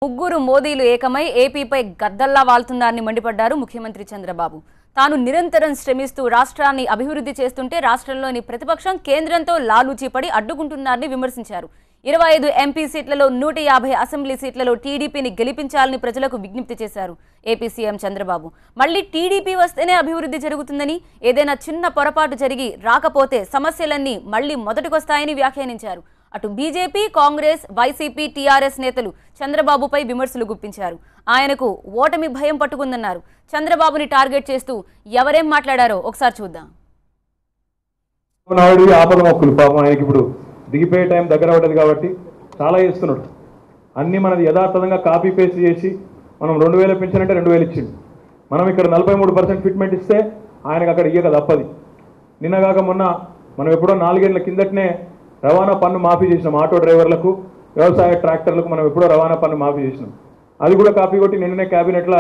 ముగ్గురు మోదీలు ఏకమై ఏపీపై గద్దల్లా వాల్తున్నారని మండిపడ్డారు ముఖ్యమంత్రి చంద్రబాబు. తాను నిరంతరం శ్రమిస్తూ రాష్ట్రాన్ని అభివృద్ధి చేస్తుంటే రాష్ట్రంలోని ప్రతిపక్షం కేంద్రంతో లాలూచీపడి అడ్డుకుంటున్నారని విమర్శించారు. 25 ఎంపీ సీట్లలో 150 అసెంబ్లీ సీట్లలో టీడీపీని గెలిపించాలని ప్రజలకు విజ్ఞప్తి చేశారు. ఏపీ సీఎం చంద్రబాబు మళ్లీ టీడీపీ వస్తేనే అభివృద్ధి జరుగుతుందని, ఏదైనా చిన్న పొరపాటు జరిగి రాకపోతే సమస్యలన్నీ మళ్లీ మొదటికొస్తాయని వ్యాఖ్యానించారు. అటు బీజేపీ, కాంగ్రెస్, వైసీపీ, టీఆర్ఎస్ నేతలు చంద్రబాబుపై విమర్శలు గుప్పించారు. ఆయనకు ఓటమి భయం పట్టుకుందన్నారు. చంద్రబాబుని టార్గెట్ చేస్తూ ఎవరేం మాట్లాడారో ఒకసారి చూద్దాం. ఇప్పుడు దిగిపోయే టైం దగ్గర పడ్డది కాబట్టి చాలా చేస్తున్నాడు. అన్నీ మనది యథార్థంగా కాపీ పేస్ట్ చేసి మనం 2000 పెన్షన్ అంటే 2000 ఇచ్చిండు. మనం ఇక్కడ 43% ఫిట్మెంట్ ఇస్తే ఆయనకు అక్కడ ఇయ్యక తప్పది. నిన్నగాక మొన్న మనం ఎప్పుడో 4 ఏళ్ల కిందటనే రవాణా పన్ను మాఫీ చేసినాం. ఆటో డ్రైవర్లకు, వ్యవసాయ ట్రాక్టర్లకు మనం ఎప్పుడో రవాణా పన్ను మాఫీ చేసినాం. అది కూడా కాపీ కొట్టి నిన్ననే క్యాబినెట్లో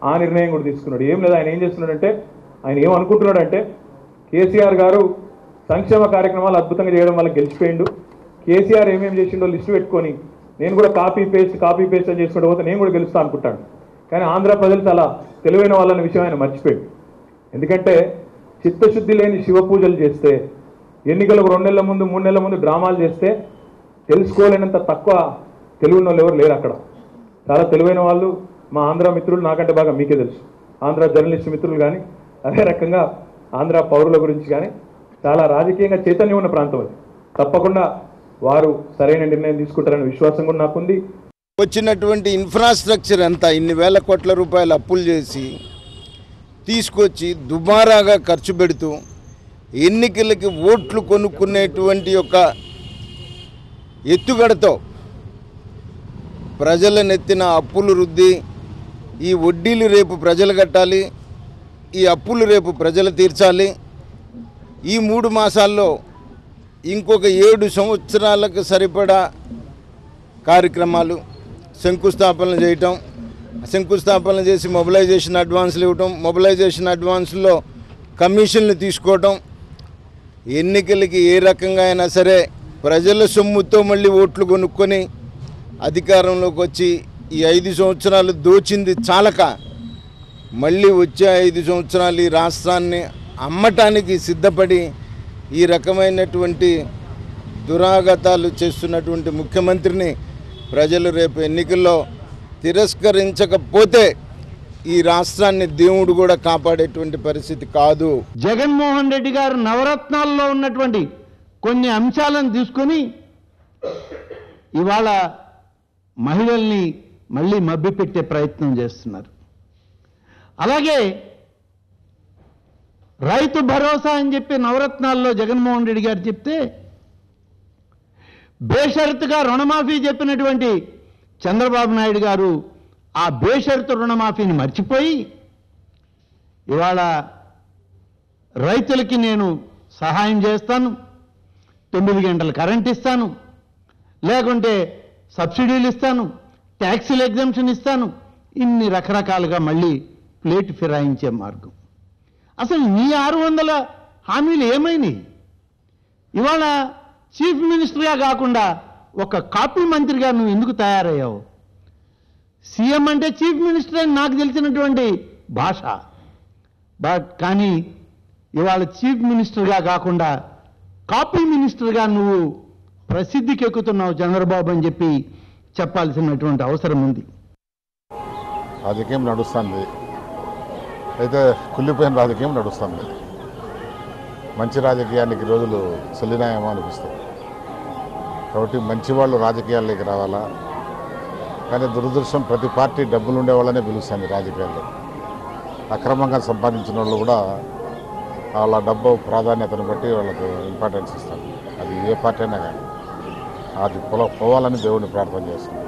ఆ నిర్ణయం కూడా తీసుకున్నాడు. ఏం లేదు, ఆయన ఏం చేస్తున్నాడంటే, ఆయన ఏమనుకుంటున్నాడంటే కేసీఆర్ గారు సంక్షేమ కార్యక్రమాలు అద్భుతంగా చేయడం వల్ల గెలిచిపోయిండు. కేసీఆర్ ఏమేమి చేసిండో లిస్టు పెట్టుకొని నేను కూడా కాపీ పేస్ట్ అని చేసుకుంటూ పోతే నేను కూడా గెలుస్తా అనుకుంటాను. కానీ ఆంధ్ర ప్రజలు చాలా తెలివైన వాళ్ళన్న విషయం ఆయన మర్చిపోయాడు. ఎందుకంటే చిత్తశుద్ధి లేని శివ పూజలు చేస్తే, ఎన్నికలకు 2 నెలల ముందు 3 నెలల ముందు డ్రామాలు చేస్తే తెలుసుకోలేనంత తక్కువ తెలివైన వాళ్ళు ఎవరు లేరు అక్కడ. చాలా తెలివైన వాళ్ళు మా ఆంధ్ర మిత్రులు, నాకంటే బాగా మీకే తెలుసు. ఆంధ్ర జర్నలిస్ట్ మిత్రులు కానీ, అదే రకంగా ఆంధ్ర పౌరుల గురించి కానీ చాలా రాజకీయంగా చైతన్యం ఉన్న ప్రాంతం అది. తప్పకుండా వారు సరైన నిర్ణయం తీసుకుంటారనే విశ్వాసం కూడా నాకుంది. వచ్చినటువంటి ఇన్ఫ్రాస్ట్రక్చర్ అంతా ఇన్ని వేల కోట్ల రూపాయలు అప్పులు చేసి తీసుకొచ్చి దుబారాగా ఖర్చు పెడుతూ ఎన్నికలకి ఓట్లు కొనుక్కునేటువంటి ఒక ఎత్తుగడతో ప్రజలనెత్తిన అప్పులు రుద్ది, ఈ వడ్డీలు రేపు ప్రజలు కట్టాలి, ఈ అప్పులు రేపు ప్రజలు తీర్చాలి, ఈ 3 మాసాల్లో ఇంకొక 7 సంవత్సరాలకు సరిపడా కార్యక్రమాలు శంకుస్థాపనలు చేయటం, శంకుస్థాపనలు చేసి మొబిలైజేషన్ అడ్వాన్సులు ఇవ్వటం, మొబిలైజేషన్ అడ్వాన్సుల్లో కమిషన్లు తీసుకోవటం, ఎన్నికలకి ఏ రకంగా అయినా సరే ప్రజల సొమ్ముతో మళ్ళీ ఓట్లు కొనుక్కొని అధికారంలోకి వచ్చి ఈ 5 సంవత్సరాలు దోచింది చాలక మళ్ళీ వచ్చే 5 సంవత్సరాలు ఈ రాష్ట్రాన్ని అమ్మటానికి సిద్ధపడి ఈ రకమైనటువంటి దురాగతాలు చేస్తున్నటువంటి ముఖ్యమంత్రిని ప్రజలు రేపు ఎన్నికల్లో తిరస్కరించకపోతే ఈ రాష్ట్రాన్ని దేవుడు కూడా కాపాడేటువంటి పరిస్థితి కాదు. జగన్మోహన్ రెడ్డి గారు నవరత్నాల్లో ఉన్నటువంటి కొన్ని అంశాలను తీసుకొని ఇవాళ మహిళల్ని మళ్ళీ మభ్యపెట్టే ప్రయత్నం చేస్తున్నారు. అలాగే రైతు భరోసా అని చెప్పి నవరత్నాల్లో జగన్మోహన్ రెడ్డి గారు చెప్తే బేషరతుగా రుణమాఫీ చెప్పినటువంటి చంద్రబాబు నాయుడు గారు ఆ బేషరతు రుణమాఫీని మర్చిపోయి ఇవాళ రైతులకి నేను సహాయం చేస్తాను, 9 గంటలు కరెంట్ ఇస్తాను, లేకుంటే సబ్సిడీలు ఇస్తాను, ట్యాక్సీలు ఎగ్జంప్షన్ ఇస్తాను, ఇన్ని రకరకాలుగా మళ్ళీ ప్లేట్ ఫిరాయించే మార్గం. అసలు నీ 600 హామీలు ఏమైనాయి? ఇవాళ చీఫ్ మినిస్టర్గా కాకుండా ఒక కాపీ మంత్రిగా నువ్వు ఎందుకు తయారయ్యావు? సీఎం అంటే చీఫ్ మినిస్టర్ అని నాకు తెలిసినటువంటి భాష. కానీ ఇవాళ చీఫ్ మినిస్టర్గా కాకుండా కాపీ మినిస్టర్గా నువ్వు ప్రసిద్ధికి ఎక్కుతున్నావు చంద్రబాబు అని చెప్పి చెప్పాల్సినటువంటి అవసరం ఉంది. రాజకీయం నడుస్తుంది, అయితే కుళ్ళిపోయిన రాజకీయం నడుస్తుంది. మంచి రాజకీయానికి రోజులు చెల్లినాయేమో అనిపిస్తుంది. కాబట్టి మంచి వాళ్ళు రాజకీయాల్లోకి రావాలా. కానీ దురదృష్టం, ప్రతి పార్టీ డబ్బులు ఉండే వాళ్ళనే పిలుస్తుంది రాజకీయాల్లో. అక్రమంగా సంపాదించిన వాళ్ళు కూడా వాళ్ళ డబ్బు ప్రాధాన్యతను బట్టి వాళ్ళకు ఇంపార్టెన్స్ ఇస్తారు. అది ఏ పార్టీ అయినా కానీ అది పోవాలని దేవుడిని ప్రార్థన చేస్తుంది.